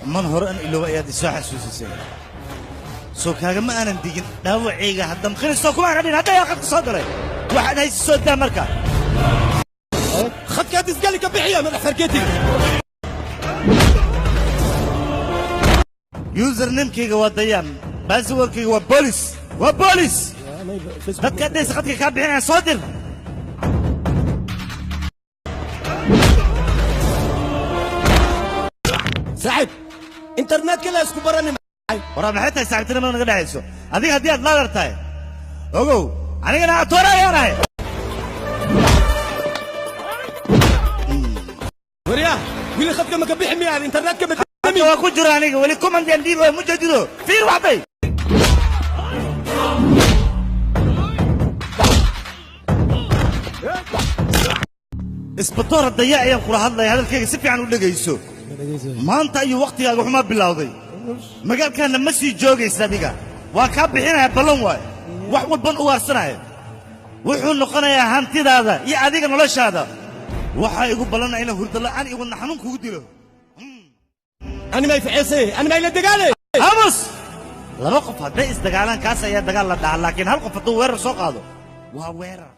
من هران اللي هو يا دي ساحة سوسي سو كاغا ما أنا نديجن داوعيغا هدام خير سو كمان غادي هدا يا خد صدري واحد هاي السود ده مركا خد كادس قال لك بحية من فرقتي يوزر نيم كيغا وديان باسورد كيغا وبوليس وبوليس دad كادس خدك كابحين صدر سعد انترنت كلا اسكو براني ورا maxay saacadina ma naga dhaxayso adiga hadii aad la dartay ogow anigana aad toorayanahay وريا ويلي خدك ما كبيح ميا الانترنت كبدمي waa ku jira aniga wali command and diibo mujadido fiir waxbay isbatoor dayac ayaan kula hadlay hadalkayga si fiican u dhageyso maanta iyo waqtigaaga xuma bilowday magaalkana ma sii joogaysa adiga waa ka bixinaya ballan waay wax walban u waarsanaya wuxuu noqonayaa hantidaada iyo adiga noloshaada waxa igu ballanay in hurdo la'aan iyo wadna xanuun kugu dilo انا ما يفعسي انا ما يلا دقالي amos laba qof hadday isdagaalaan kaas ayaa dagaal la dhaca laakiin hal qof hadduu weerar soo qaado waa weerar